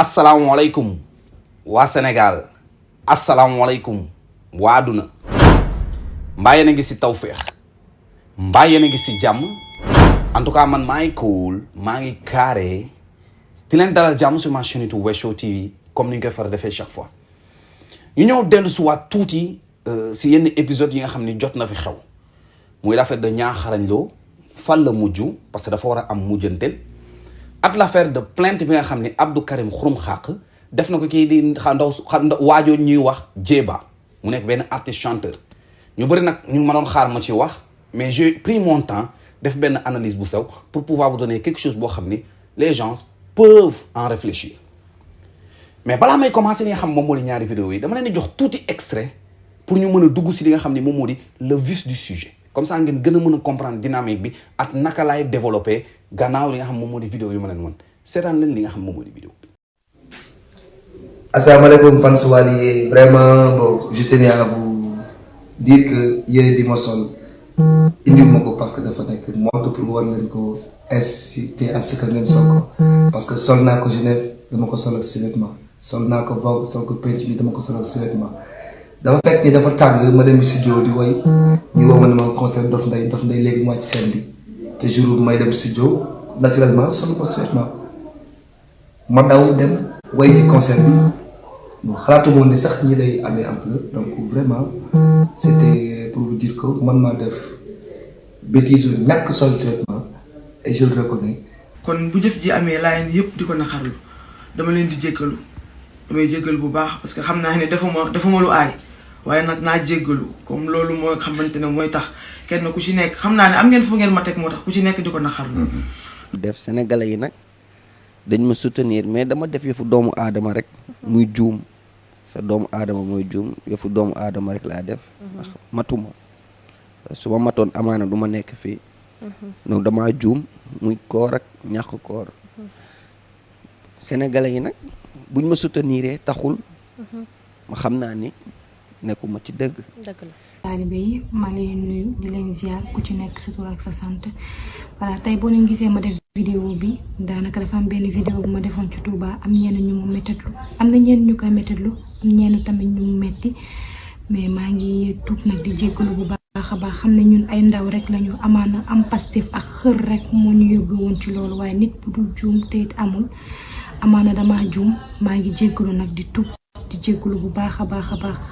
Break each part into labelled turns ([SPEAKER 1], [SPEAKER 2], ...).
[SPEAKER 1] asalaamaaleykum waa Sénégal asalaamaaleykum waa àdduna mbaa yéen a ngi si tawféex mbaa yéen a ngi si jàmm en tout cas man maa ngi cool maa ngi carré di leen dalal jàmm sur ma chaîne YouTube Wes Show TV comme ni ñu koy faral defee chaque fois ñu ñëw dellu si waat tuuti si yenn épisodes yi nga xam ni jot na fi xew muy l'affaire de Niang Kharagne Lo fan la mujj parce que dafa war a am mujjanteel at l'affaire de plainte bi nga xam ni Abdou Karim Xurum Xaq def na ko kii di waajoo ñuy wax Jeeba mu nekk benn artiste chanteur ñu bëri nag ñu ma doon xaar ma ci wax mais j'ai pris mon temps def benn analyse bu sew pour pouvoir vous donner quelque chose boo xam ni les gens peuvent en réfléchir mais balaa may commencer li nga xam moom moo di ñaari vidéo yi dama leen di jox tuuti extrait pour ñu mën a dugg si li nga xam ni moom moo di le vif du sujet comme ça ngeen gën a mën a comprendre dynamique bi ak naka laay développer gannaaw li nga xam moom moo di vidéo yu ma leen mën seetaan leen li nga xam moom moo di vidéo bi.
[SPEAKER 2] asalaamaaleykum fans Wally, vraiment bon je tenais à vous dire que yére bi ma sol indiwuma ko parce que dafa nekk mode pour war leen ko inciter à ce que ngeen sol ko parce que sol naa ko Genève dama ko sol ak sous-vêtement sol naa ko Vogue sol ko penc bi dama ko sol ak sous-vêtement dafa fekk ni dafa tàng ma dem studio di woy ñu woo ma ne ma concert Dof Ndeye léegi mu wàcc scène bi te jour bi may dem studio naturellement sol ko sous-vêtement ma daw dem woy ci concert bi bon xalaatu moon ni sax ñi lay amee ampleur donc vraiment c'était pour vous dire que man maa def bêtise ñàkk sol sous-vêtement et je le reconnais.
[SPEAKER 3] kon bu jëf ji amee laay yëpp di ko naxarlu dama leen di jéggalu damay jéggalu bu baax parce que xam naa ne defuma lu aay waaye nag naa jéggalu comme loolu moo xamante ne mooy tax kenn ku ci nekk xam naa ne am ngeen fu ngeen ma teg moo tax ku ci nekk di ko naxarlu.
[SPEAKER 4] def sénégalais yi nag dañ ma soutenir mais dama def yëfu doomu aadama rek muy juum sa doomu aadama mooy juum yëfu doomu aadama rek laa def ndax matuma su ma matoon amaana du ma nekk fii donc damaa juum muy koor ak ñàkk koor sénégalais yi nag buñ ma souteniree taxul ma xam naa ni nekkuma ci dëgg.
[SPEAKER 5] taalibe yi maa ngi leen nuyu di leen ziar ku ci nekk sa tur ak sa sant voilà tey boo leen gisee ma def vidéo bi daanaka dafa am benn vidéo bu ma defoon ci Touba am ñenn ñu mu méttatlu am na ñenn ñu koy méttatlu am ñenn tamit ñu mu metti mais maa ngi tuub nag di jéggalu bu baax a baax xam ne ñun ay ndaw rek lañu amaana am Pastef ak xër rek moo ñu yóbbu woon ci loolu waaye nit bu dul juum te it amul amaana damaa juum maa ngi jéggalu nag di tuub di jéggalu bu baax a baax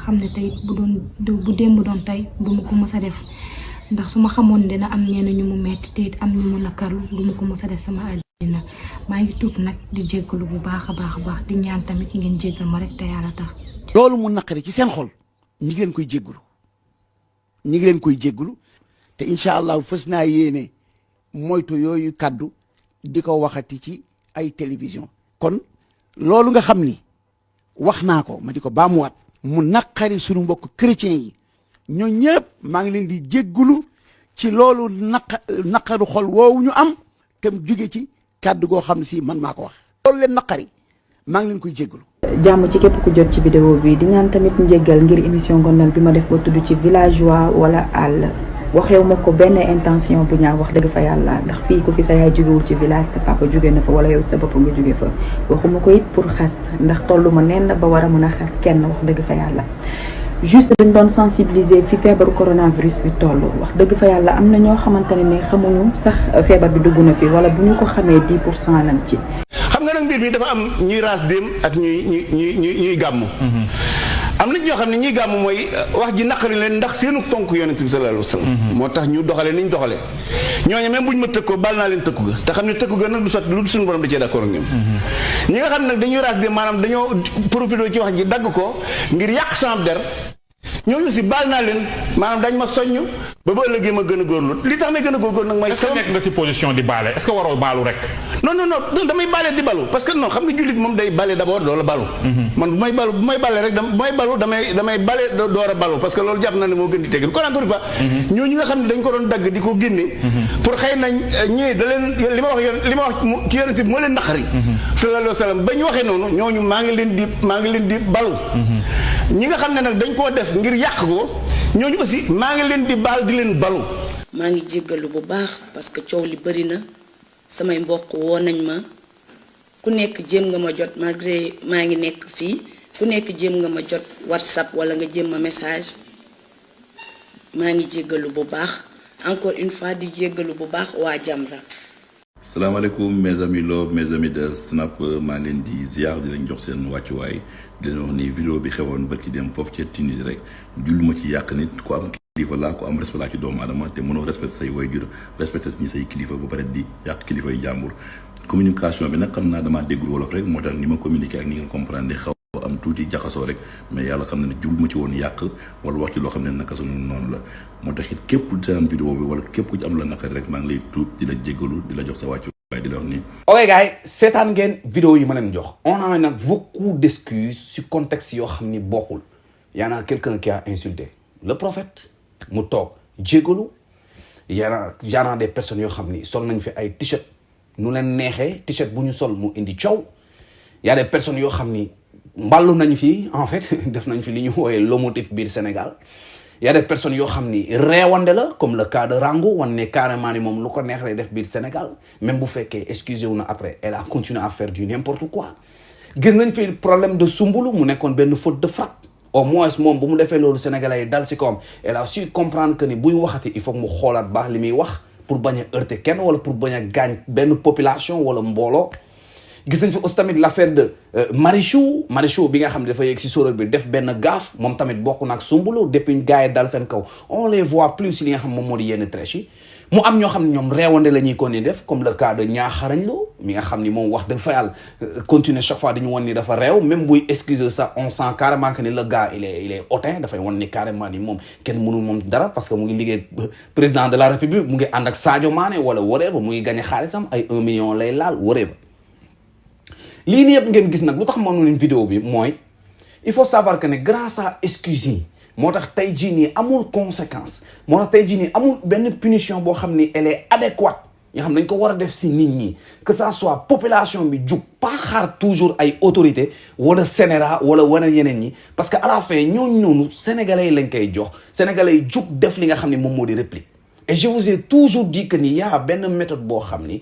[SPEAKER 5] xam ne tey bu démb doon tey du ma ko mës a def ndax su ma xamoon dina am ñenn ñu mu metti te it am ñu mu nakarlu du ma ko mës a def sama àddina maa ngi tuub nag di jéggalu bu baax a baax di ñaan tamit ngeen jéggal ma rek te yàlla tax.
[SPEAKER 6] loolu mu naqari ci seen xol ñi ngi leen koy jéggalu te incha allah fës naa yéene moytu yooyu kaddu di ko waxati ci ay télévision kon loolu nga xam ni wax naa ko ma di ko baamuwaat mu naqari suñu mbokk chrétien yi ñoo ñëpp maa ngi leen di jéggalu ci loolu naqaru xol woowu ñu am te mu jóge ci kàddu goo xam ne si man maa ko wax loolu leen naqari maa ngi leen koy jéggalu.
[SPEAKER 7] jàmm ci képp ku jot ci vidéo bi di ñaan tamit njéggal ngir émission Ngonal bi ma def ba tudd ci villageois wala àll waxewu ma ko benn intention bu ñaaw wax dëgg fa yàlla ndax fii ku fi sa yaay jógewul ci village sa papa jóge na fa wala yow sa bopp nga jóge fa waxuma ko it pour xas ndax tollu ma nenn ba war a mën a xas kenn wax dëgg fa yàlla juste dañ doon sensibiliser fi feebaru coronavirus bi toll wax dëgg fa yàlla am na ñoo xamante ne xamuñu sax feebar bi dugg na fi wala bu ñu ko xamee 10% lañ ci.
[SPEAKER 8] xam nga nag mbir mi dafa am ñuy raas déem ak ñuy gàmm. am na ñoo xam ne ñiy gàmm mooy wax ji naqari leen ndax seenu tonk yonent bi sallallahu alayhi wa sallam moo tax ñu doxale ni ñu doxale ñooñu même bu ñu ma tëkkoo baal naa leen tëkku ga te xam ne tëkku ga nag du sotti lu suñu borom da cee d'accord ak ñoom ñi nga xam ne nag dañuy raas déem maanaam dañoo profité ci wax ji dagg ko ngir yàq sama der ñooñu si baal naa leen maanaam dañ ma soññ ba ëllëgee ma gën a góorlu li tax may gën a góorgóorlu nag mooy.
[SPEAKER 9] est-ce que nekk nga ci position di baale est-ce que waroo baalu rek.
[SPEAKER 8] non damay baale di balu parce que non xam nga jullit moom day bale d'abord doo la balu. man bu may bale rek damay bale door a balu parce que loolu jàpp naa ne moo gën di tegal kon encore une fois. ñooñu nga xam ne dañ ko doon dagg di ko génne. pour xëy na ñii da leen li ma wax ci yonent bi moo leen naqari. sallallahu alayhi wa sallam ba ñu waxee noonu ñooñu maa ngi leen di balu. ñi nga xam ne nag dañ koo def ngir yàq ko ñooñu aussi maa ngi leen di baal di leen balu.
[SPEAKER 10] maa ngi jéggalu bu baax parce que coow li bari na samay mbokk woo nañ ma ku nekk jéem nga ma jot malgré maa ngi nekk fii ku nekk jéem nga ma jot WhatsApp wala nga jéem ma message maa ngi jéggalu bu baax encore une fois di jéggalu bu baax waa Jamra.
[SPEAKER 11] salaamaaleykum mes amis love mes amis de Snap maa leen di ziar di leen jox seen wàccuwaay di leen wax ni vidéo bi xewoon ba ci dem foofu ci Tunisie rek jullu ma ci yàq nit ku am kilifa laa ku am respect laa ci doomu adama te mënoo respecté say waajur respecté ñi say kilifa ba pare di yàq kilifa yu jàmbur communication bi nag xam naa damaa déggul wolof rek moo tax ni ma communiqué ak ni nga comprendre xaw am tuuti jaxasoo rek mais yàlla xam ne jublu ma ci woon yàq wala wax ci loo xam ne naka sunu noonu la moo tax it képp ku seen vidéo bi wala képp ku ci am la naqari rek maa ngi lay tuub di la jéggalu di la jox sa wàccu waaye di la wax nii.
[SPEAKER 1] ok gars yi seetaan ngeen vidéo yi ma leen jox on a nag beaucoup d'excuses sur contexte yoo xam ni bokkul y en a quelqu'un qui a insulté le prophète mu toog jéggalu y en a des personnes yoo xam ni sol nañ fi ay t-shirt nu leen neexee t-shirt bu ñu sol mu indi coow y a des personnes yoo xam ni mballu nañ fi en fait def nañ fi li ñu wooyee lomotif biir Sénégal y a des personnes yoo xam ni reewande la comme le cas de Rangou wan ne carrément ni moom lu ko neex lay def biir Sénégal même bu fekkee excusé wu na après elle a continué à faire du n'importe quoi gis nañ fi problème de Soumboulou mu nekkoon benn faute de frappe au moins moom bu mu defee loolu sénégalais yi dal si kawam elle a su comprendre que ni buy waxati il faut mu xoolaat baax li muy wax pour bañ a heurter kenn wala pour bañ a gaañ benn population wala mbooloo. gis nañ fi aussi tamit l'affaire de Marichou bi nga xam ne dafa yegg si sóoróor bi def benn gaaf moom tamit bokk na ak Soumboulou depuis gars yi dal seen kaw on les voit plus si li nga xam moom moo di yenn trèche yi mu am ñoo xam ne ñoom reewande la ñuy ko ni def comme le cas de Niakharañ Lo mi nga xam ni moom wax dëgg fa yàlla continuer chaque fois dañu wan ni dafa réew même buy excuser ça on sent carrément que ni le gars il est hautain dafay wan ni carrément ni moom kenn mënul moom dara parce que mu ngi liggéey président de la république mu ngi ànd ak Sadio Mané wala whatever mu ngi gagné xaalisam ay 1 million lay laal whatever. lii nii yëpp ngeen gis nag lu tax mënu leen vidéo bi mooy il faut savoir que ne grâce à excuse yi moo tax tey jii nii amul conséquence moo tax tey jii nii amul benn punition boo xam ni elle est adéquate yoo xam dañ ko war a def si nit ñi que ça soit population bi jug pas xaar toujours ay autorité wala sénéra wala wane yeneen ñi parce que à la fin ñooñu noonu sénégalais yi lañ koy jox sénégalais yi jug def li nga xam ni moom moo di réplique et je vous ai toujours dit que ni yaa benn méthode boo xam ni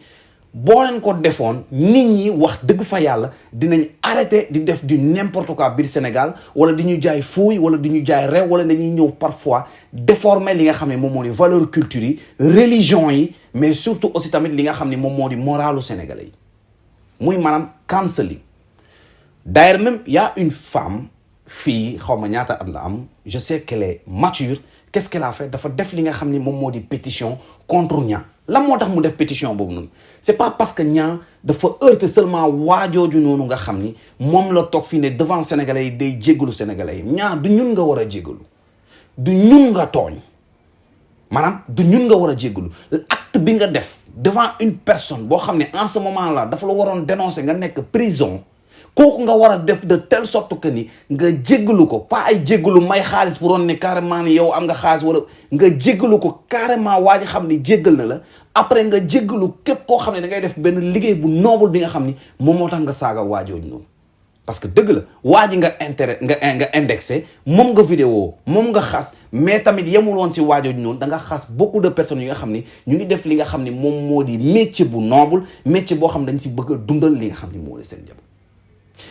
[SPEAKER 1] boo leen ko defoon nit ñi wax dëgg fa yàlla dinañ arrêter di def du n'importe quoi biir Sénégal wala di ñu jaay fouille wala di ñu jaay réew wala dañuy ñëw parfois déformer li nga xam ne moom moo di valeur culture yi religion yi mais surtout aussi tamit li nga xam ne moom moo di moralu sénégalais yi muy maanaam canceling. D'ailleurs même y a une femme fille xaw ma ñaata at la am je sais qu'elle est mature qu'est-ce qu'elle a fait dafa def li nga xam ne moom moo di pétition contre Niang. lan moo tax mu def pétition boobu noonu c'est pas parce que Niang dafa heurter seulement waajooju noonu nga xam ni moom la toog fii ne devant sénégalais yi day jéggalu sénégalais yi Niang du ñun nga war a jéggalu du ñun nga tooñ maanaam du ñun nga war a jéggalu acte bi nga def devant une personne boo xam ne en ce moment là dafa la waroon dénoncer nga nekk prison kooku nga war a def de telle sorte que ni nga jéggalu ko pas ay jéggalu may xaalis pour doon ne carrément ni yow am nga xaalis wala nga jéggalu ko carrément waa ji xam ni jéggal na la après nga jéggalu képp koo xam ne da ngay def benn liggéey bu noble bi nga xam ni moom moo tax nga saaga waajooju noonu parce que dëgg la waa ji nga nga indexé moom nga vidéo moom nga xas mais tamit yemul woon si waajooju noonu da nga xas beaucoup de personnes yi nga xam ni ñu ngi def li nga xam ni moom moo di métier bu noble métier boo xam ne dañ si bëgg a dundal li nga xam ni moo di seen njaboot.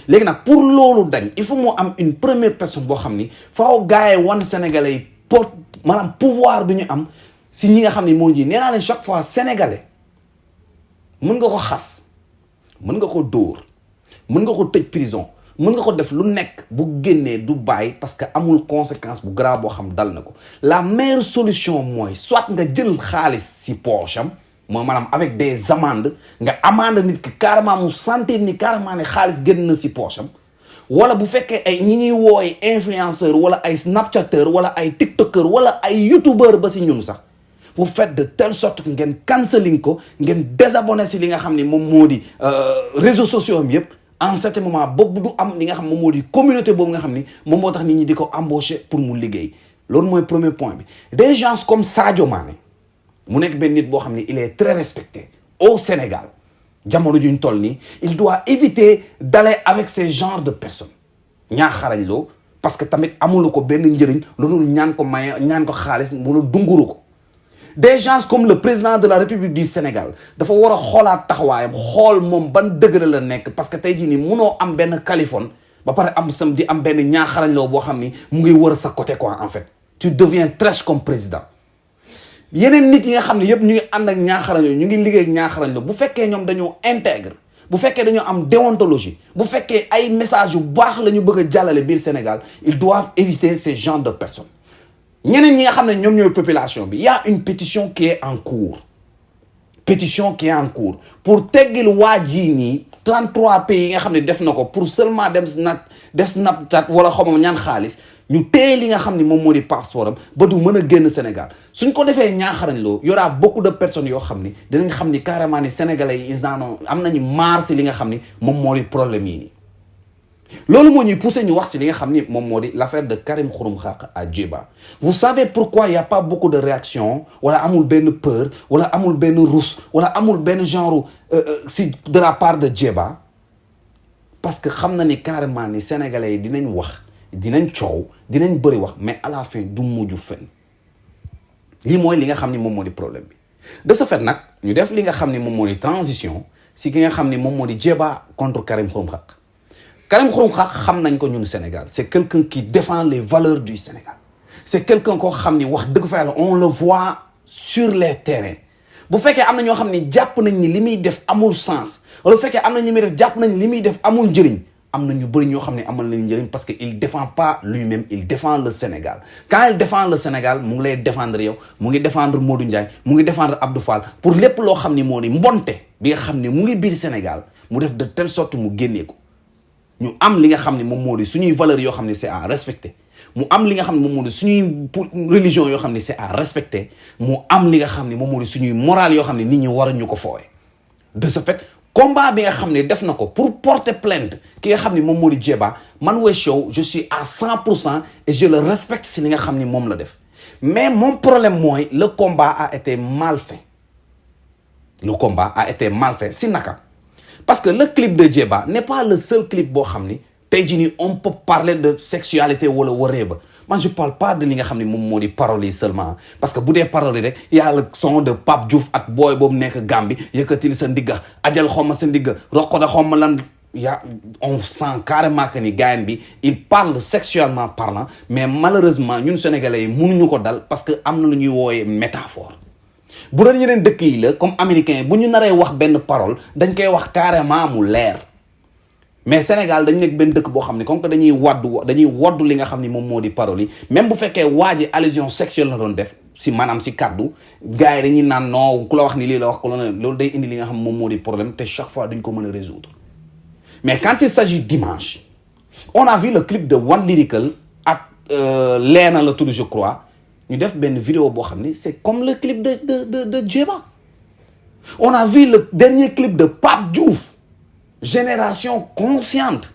[SPEAKER 1] léegi nag pour loolu dañ il faut moo am une première personne boo xam ni faaw gars yi wan sénégalais yi pour maanaam pouvoir bi ñu am si ñi nga xam ni moo ji nee naa leen chaque fois sénégalais mën nga ko xas mën nga ko dóor mën nga ko tëj prison mën nga ko def lu nekk bu génnee du bàyyi parce que amul conséquence bu grave boo xam dal na ko la meilleure solution mooy soit nga jël xaalis si poche am mooy maanaam avec des amendes nga amende nit ki carrément mu sentir ni carrément ne xaalis génn na si poche am wala bu fekkee ay ñi ñuy wooy influenceur wala ay snapchateur wala ay tiktoker wala ay youtubeur ba si ñun sax vous faites de telle sorte que ngeen canceling ko ngeen désabonné si li nga xam ne moom moo di réseaux sociaux am yëpp en certain moment boobu du am li nga xam moom moo di communauté boobu nga xam ni moom moo tax nit ñi di ko embaucher pour mu liggéey loolu mooy premier point bi des gens comme Sadio Mané mu nekk benn nit boo xam ni il est très respecté au Sénégal jamono juñ toll nii il doit éviter d'aller avec ces genres de personnes Niakharañ Lo parce que tamit amulu ko benn njëriñ loolu ñaan ko maye ñaan ko xaalis wala dunguru ko des gens comme le président de la République du Sénégal dafa war a xoolaat taxawaayam xool moom ban degré la nekk parce que tey jii nii munoo am benn Kaliphone ba pare am sam di am benn ñaaxarañ loo boo xam ni mu ngi wër sa côté quoi en fait tu deviens trash comme président. yeneen nit yi nga xam ne yëpp ñu ngi ànd ak ñaaxarañ ñu ngi liggéey ak ñaaxarañ bu fekkee ñoom dañoo intègre bu fekkee dañoo am déontologie bu fekkee ay message yu baax la ñu bëgg a jàllale biir Sénégal ils doivent éviter ce genre de personnes. ñeneen ñi nga xam ne ñoom ñooy population bi y a une pétition qui est en cours pour teggil waa ji nii 33 pays yi nga xam ne def na ko pour seulement dem Snapchat wala xamam ñaan xaalis ñu téye li nga xam ne moom moo di passeport am ba du mën a génn Sénégal suñ ko defee ñaaxarañ loo y aura beaucoup de personnes yoo xam ni dinañ xam ni carrément ni sénégalais yi ils en ont am nañu marre si li nga xam ni moom moo di problème yi nii. loolu moo ñuy poussé ñu wax si li nga xam ni moom moo di l'affaire de Karim Xurum Xaq à Djeba. Vous savez pourquoi y a pas beaucoup de réactions wala amul benn peur wala amul benn rus wala amul benn genre si de la part de Djeba parce que xam na ni carrément ni sénégalais yi dinañ wax dinañ coow dinañ bëri wax mais à la fin du mujj fen lii mooy li nga xam ni moom moo di problème bi de ce fait nag ñu def li nga xam ni moom moo di transition si ki nga xam ni moom moo di Djeba contre Karim Xurum Xaq. Karim Xurum Xaq xam nañ ko ñun Sénégal c'est quelqu'un qui défend les valeurs du Sénégal c'est quelqu'un koo xam ni wax dëgg fa yàlla on le voit sur les terrains bu fekkee am na ñoo xam ni jàpp nañ ni li muy def amul sens wala bu fekkee am na ñu muy def jàpp nañ li muy def amul njëriñ am na ñu bëri ñoo xam ne amal nañ njëriñ parce que il défend pas lui-même il défend le Sénégal quand il défend le Sénégal mu ngi lay défendre yow mu ngi défendre Modou Ndiaye mu ngi défendre Abdou Fall pour lépp loo xam ni moo di mbonte bi nga xam ne mu ngi biir Sénégal mu def de telle sorte mu génnee ko ñu am li nga xam ne moom moo di suñuy valeurs yoo xam ne c'est à respecter mu am li nga xam ne moom moo di suñuy religion yoo xam ne c'est à respecter mu am li nga xam ne moom moo di suñuy morale yoo xam ne nit ñi war ñu ko foowee de ce fait combat bi nga xam ne def na ko pour porter plainte ki nga xam ne moom moo di Djeba man Wes Show je suis à 100% et je le respecte si li nga xam ne moom la def mais mon problème mooy le combat a été mal fait si naka parce que le clip de Djeba n'est pas le seul clip boo xam ni tey jii nii on peut parler de sexualité wala whatever man je parle pas de li nga xam ne moom moo di paroles yi seulement parce que bu dee paroles yi rek y a le son de Pape Diouf ak booy boobu nekk Gambie yëkkatil sa ndigga ajal xawma sa ndigga roqoda xawma lan on sent carrément que ni gars bi il parle sexuellement parlant mais malheureusement ñun sénégalais yi mënuñu ko dal parce que am na lu ñuy wooyee métaphore bu doon yeneen dëkk yi la comme américain bu ñu naree wax benn parole dañ koy wax carrément mu leer mais Sénégal dañ nekk benn dëkk boo xam ne comme que dañuy woddu li nga xam ni moom moo di parole yi même bu fekkee waa ji allusion sexuelle la doon def si maanaam si kaddu gars yi dañuy naan non ku la wax ni lii la wax ku la loolu day indi li nga xam moom moo di problème te chaque fois duñ ko mën a résoudre mais quand il s'agit dimanche on a vu le clip de One Lyrical ak Leena la tudd je crois ñu def benn vidéo boo xam ni c'est comme le clip de Djeba on a vu le dernier clip de Pape Diouf génération consciente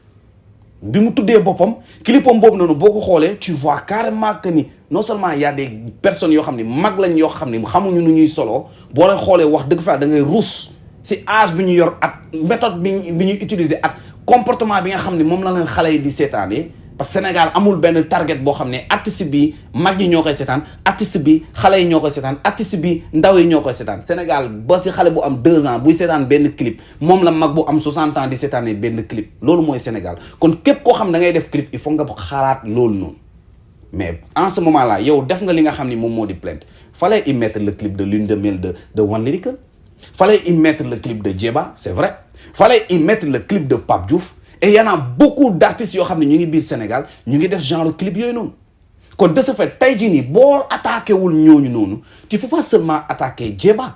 [SPEAKER 1] bi mu tuddee boppam clipam boobu noonu boo ko xoolee tu vois carrément que ni non seulement y a des personnes yoo xam ni mag lañ yoo xam ni xamuñu nu ñuy solo boo leen xoolee wax dëgg fa da ngay ruus si âge bi ñu yor ak méthode bi ñuy utiliser ak comportement bi nga xam ni moom la leen xale yi di seetaanee parce que Sénégal amul benn target boo xam ne artiste bi mag yi ñoo koy seetaan artiste bi xale yi ñoo koy seetaan artiste bi ndaw yi ñoo koy seetaan Sénégal ba si xale bu am 2 ans buy seetaan benn clip moom la mag bu am 60 ans di seetaanee benn clip loolu mooy Sénégal kon képp koo xam da ngay def clip il faut nga xalaat loolu noonu mais en ce moment là yow def nga li nga xam ni moom moo di plainte fallait y mettre le clip de Lune de Miel de One Lyrical fallait y mettre le clip de Djeba c'est vrai fallait y mettre le clip de Pape Diouf et y en a beaucoup d'artistes yoo xam ne ñu ngi biir Sénégal ñu ngi def genre clip yooyu noonu kon de ce fait tey jii nii boo attaqué wul ñooñu noonu tu faut pas seulement attaquer Djeba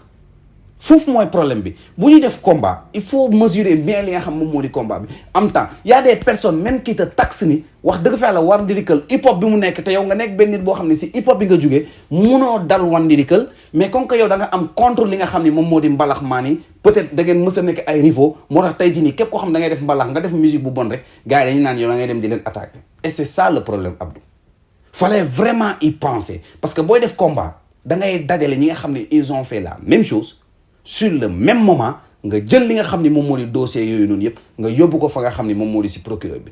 [SPEAKER 1] foofu mooy problème bi bu ñuy def combat il faut mesurer bien li nga xam moom moo di combat bi en même temps y a des personnes même qui te taxent ni wax dëgg fa yàlla One Lyrical hip hop bi mu nekk te yow nga nekk benn nit boo xam ne si hip hop bi nga jógee munoo dal One Lyrical mais comme que yow da nga am contre li nga xam ni moom moo di mbalax maan yi peut-être da ngeen mës a nekk ay rivaux moo tax tey jii nii képp koo xam da ngay def mbalax nga def musique bu bon rek gars yi dañuy naan yow da ngay dem di leen attaquer et c'est ça le problème Abdou fallait vraiment y penser parce que booy def combat da ngay dajale ñi nga xam ne ils ont fait la même chose sur le même moment nga jël li nga xam ni moom moo di dossier yooyu noonu yëpp nga yóbbu ko fa nga xam ni moom moo di si procureur bi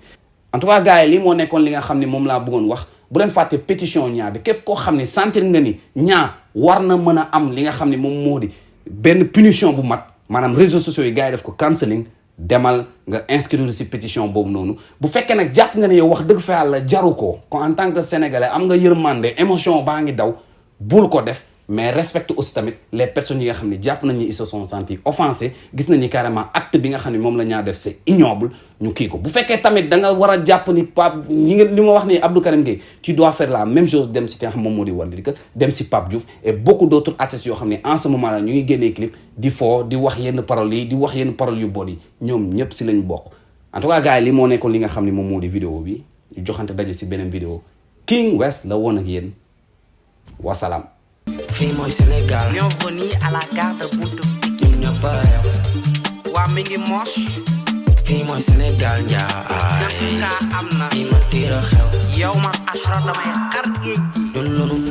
[SPEAKER 1] en tout cas gars yi lii moo nekkoon li nga xam ni moom laa bëggoon wax bu leen fàtte pétition ñaa bi képp koo xam ni sentir nga ni ñaa war na mën a am li nga xam ne moom moo di benn punition bu mat maanaam réseaux sociaux yi gars yi def ko cancelling demal nga inscrire ci pétition boobu noonu bu fekkee nag jàpp nga ne yow wax dëgg fa yàlla jaru ko en tant que sénégalais am nga yërmande émotion baa ngi daw bul ko def mais respecte aussi tamit les personnes yi nga xam ne jàpp nañ ni ils se sont sentis offensés gis nañ ni carrément acte bi nga xam ne moom la ñaa def c'est ignoble ñu kii ko bu fekkee tamit da nga war a jàpp ni Pape li ma wax ni Abdou Karim Gueye tu dois faire la même chose dem si ki nga xam moom moo di Wally Seck dem si Pape Diouf et beaucoup d'autres artistes yoo xam ne en ce moment là ñu ngi génnee clip di foo di wax yenn paroles yi di wax yenn paroles yu bon yi ñoom ñëpp si lañ bokk en tout cas gars yi li moo nekkoon li nga xam ne moom moo di vidéo bi ñu joxante daje si beneen vidéo King West la woon ak yéen wasalaam.
[SPEAKER 12] fii mooy Sénégal. bienvenue à la gare de Buntu Pikine. ñun ñëpp a réew. waa mi ngi moche. fii mooy Sénégal njaay. ñëpp kaa am na. fii ma tiir a xew. yow man Asra damay xar géej gi.